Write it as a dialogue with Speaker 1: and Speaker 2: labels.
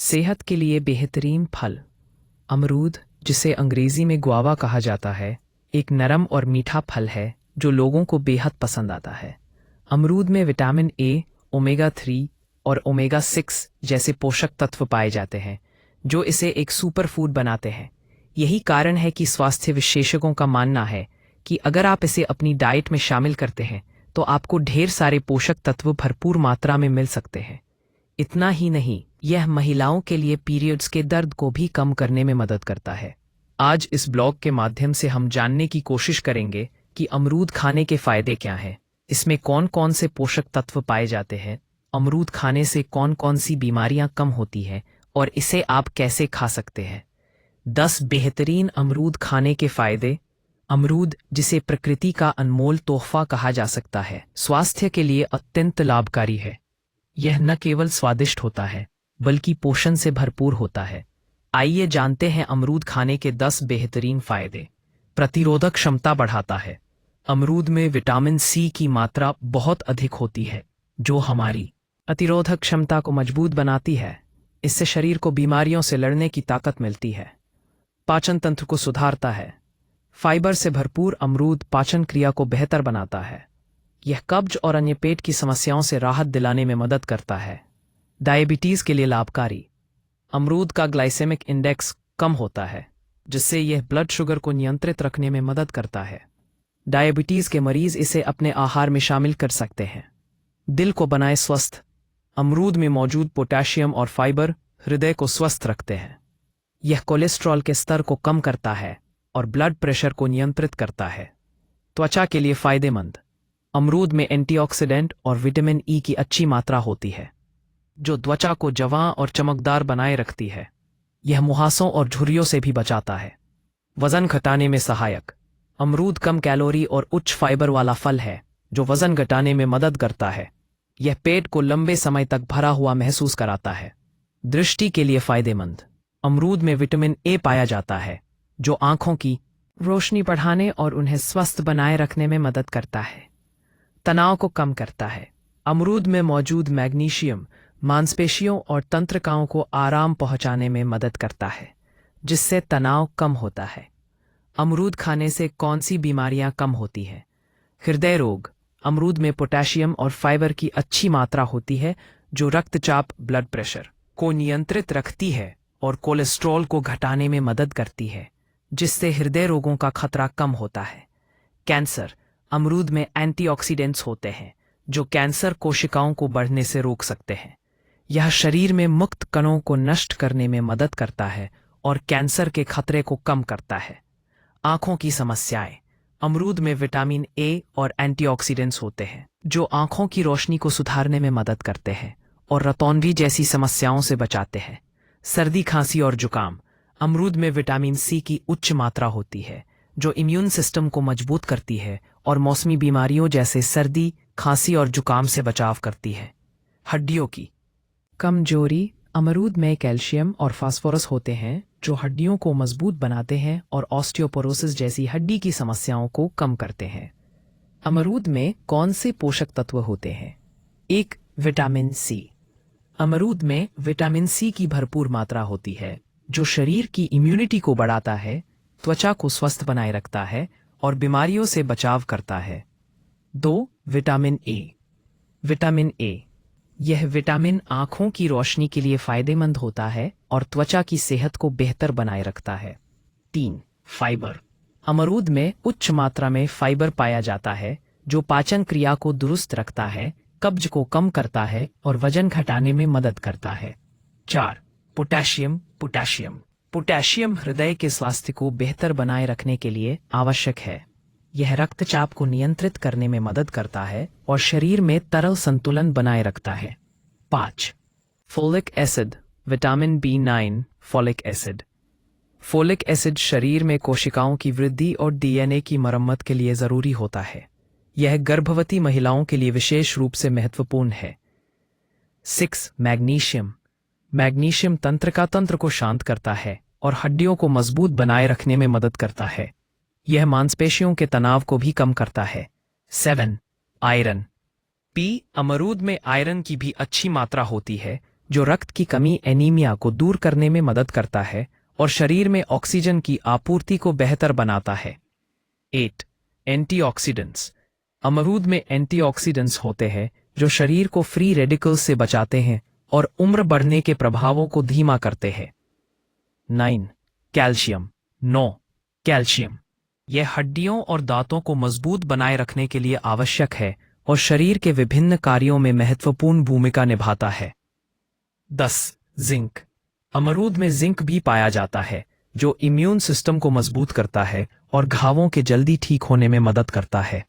Speaker 1: सेहत के लिए बेहतरीन फल। अमरूद, जिसे अंग्रेजी में गुआवा कहा जाता है, एक नरम और मीठा फल है जो लोगों को बेहद पसंद आता है। अमरूद में विटामिन ए, ओमेगा 3 और ओमेगा 6 जैसे पोषक तत्व पाए जाते हैं जो इसे एक सुपर फूड बनाते हैं। यही कारण है कि स्वास्थ्य विशेषज्ञों का मानना है कि अगर आप इसे अपनी डाइट में शामिल करते हैं तो आपको ढेर सारे पोषक तत्व भरपूर मात्रा में मिल सकते हैं। इतना ही नहीं, यह महिलाओं के लिए पीरियड्स के दर्द को भी कम करने में मदद करता है। आज इस ब्लॉग के माध्यम से हम जानने की कोशिश करेंगे कि अमरूद खाने के फायदे क्या हैं, इसमें कौन कौन से पोषक तत्व पाए जाते हैं, अमरूद खाने से कौन कौन सी बीमारियां कम होती हैं और इसे आप कैसे खा सकते हैं। 10 बेहतरीन अमरूद खाने के फायदे। अमरूद, जिसे प्रकृति का अनमोल तोहफा कहा जा सकता है, स्वास्थ्य के लिए अत्यंत लाभकारी है। यह न केवल स्वादिष्ट होता है बल्कि पोषण से भरपूर होता है। आइए जानते हैं अमरूद खाने के 10 बेहतरीन फायदे। प्रतिरोधक क्षमता बढ़ाता है। अमरूद में विटामिन सी की मात्रा बहुत अधिक होती है जो हमारी प्रतिरोधक क्षमता को मजबूत बनाती है। इससे शरीर को बीमारियों से लड़ने की ताकत मिलती है। पाचन तंत्र को सुधारता है। फाइबर से भरपूर अमरूद पाचन क्रिया को बेहतर बनाता है। यह कब्ज और अन्य पेट की समस्याओं से राहत दिलाने में मदद करता है। डायबिटीज के लिए लाभकारी। अमरूद का ग्लाइसेमिक इंडेक्स कम होता है जिससे यह ब्लड शुगर को नियंत्रित रखने में मदद करता है। डायबिटीज के मरीज इसे अपने आहार में शामिल कर सकते हैं। दिल को बनाए स्वस्थ। अमरूद में मौजूद पोटेशियम और फाइबर हृदय को स्वस्थ रखते हैं। यह कोलेस्ट्रॉल के स्तर को कम करता है और ब्लड प्रेशर को नियंत्रित करता है। त्वचा के लिए फायदेमंद। अमरूद में एंटीऑक्सीडेंट और विटामिन ई की अच्छी मात्रा होती है जो त्वचा को जवां और चमकदार बनाए रखती है। यह मुहासों और झुर्रियों से भी बचाता है। वजन घटाने में सहायक। अमरूद कम कैलोरी और उच्च फाइबर वाला फल है जो वजन घटाने में मदद करता है। यह पेट को लंबे समय तक भरा हुआ महसूस कराता है। दृष्टि के लिए फायदेमंद। अमरूद में विटामिन ए पाया जाता है जो आंखों की रोशनी बढ़ाने और उन्हें स्वस्थ बनाए रखने में मदद करता है। तनाव को कम करता है। अमरूद में मौजूद मैग्नीशियम मांसपेशियों और तंत्रिकाओं को आराम पहुंचाने में मदद करता है जिससे तनाव कम होता है। अमरूद खाने से कौन सी बीमारियां कम होती हैं? हृदय रोग। अमरूद में पोटेशियम और फाइबर की अच्छी मात्रा होती है जो रक्तचाप ब्लड प्रेशर को नियंत्रित रखती है और कोलेस्ट्रॉल को घटाने में मदद करती है जिससे हृदय रोगों का खतरा कम होता है। कैंसर। अमरूद में एंटीऑक्सीडेंट्स होते हैं जो कैंसर कोशिकाओं को बढ़ने से रोक सकते हैं। यह शरीर में मुक्त कणों को नष्ट करने में मदद करता है और कैंसर के खतरे को कम करता है। आंखों की समस्याएं। अमरूद में विटामिन ए और एंटीऑक्सीडेंट्स होते हैं जो आंखों की रोशनी को सुधारने में मदद करते हैं और रतौंधी जैसी समस्याओं से बचाते हैं। सर्दी, खांसी और जुकाम। अमरूद में विटामिन सी की उच्च मात्रा होती है जो इम्यून सिस्टम को मजबूत करती है और मौसमी बीमारियों जैसे सर्दी, खांसी और जुकाम से बचाव करती है। हड्डियों की कमजोरी। अमरूद में कैल्शियम और फास्फोरस होते हैं जो हड्डियों को मजबूत बनाते हैं और ऑस्टियोपोरोसिस जैसी हड्डी की समस्याओं को कम करते हैं। अमरूद में कौन से पोषक तत्व होते हैं? 1. Vitamin C. अमरूद में विटामिन सी की भरपूर मात्रा होती है जो शरीर की इम्यूनिटी को बढ़ाता है, त्वचा को स्वस्थ बनाए रखता है और बीमारियों से बचाव करता है। 2. Vitamin A. विटामिन ए, यह विटामिन आंखों की रोशनी के लिए फायदेमंद होता है और त्वचा की सेहत को बेहतर बनाए रखता है। 3. फाइबर। अमरूद में उच्च मात्रा में फाइबर पाया जाता है जो पाचन क्रिया को दुरुस्त रखता है, कब्ज को कम करता है और वजन घटाने में मदद करता है। 4. पोटेशियम। पोटेशियम हृदय के स्वास्थ्य को बेहतर बनाए रखने के लिए आवश्यक है। यह रक्तचाप को नियंत्रित करने में मदद करता है और शरीर में तरल संतुलन बनाए रखता है। 5. Folic acid. Vitamin B9। Folic acid. Folic acid शरीर में कोशिकाओं की वृद्धि और DNA की मरम्मत के लिए जरूरी होता है। यह गर्भवती महिलाओं के लिए विशेष रूप से महत्वपूर्ण है। 6. मैग्नीशियम। मैग्नीशियम तंत्रिका तंत्र को शांत करता है और हड्डियों को मजबूत बनाए रखने में मदद करता है। यह मांसपेशियों के तनाव को भी कम करता है। 7. आयरन। अमरूद में आयरन की भी अच्छी मात्रा होती है जो रक्त की कमी एनीमिया को दूर करने में मदद करता है और शरीर में ऑक्सीजन की आपूर्ति को बेहतर बनाता है। 8. एंटीऑक्सीडेंट्स। अमरूद में एंटीऑक्सीडेंट्स होते हैं जो शरीर को फ्री रेडिकल्स से बचाते हैं और उम्र बढ़ने के प्रभावों को धीमा करते हैं। 9. कैल्शियम। 9. कैल्शियम यह हड्डियों और दांतों को मजबूत बनाए रखने के लिए आवश्यक है और शरीर के विभिन्न कार्यों में महत्वपूर्ण भूमिका निभाता है। 10. जिंक। अमरूद में जिंक भी पाया जाता है जो इम्यून सिस्टम को मजबूत करता है और घावों के जल्दी ठीक होने में मदद करता है।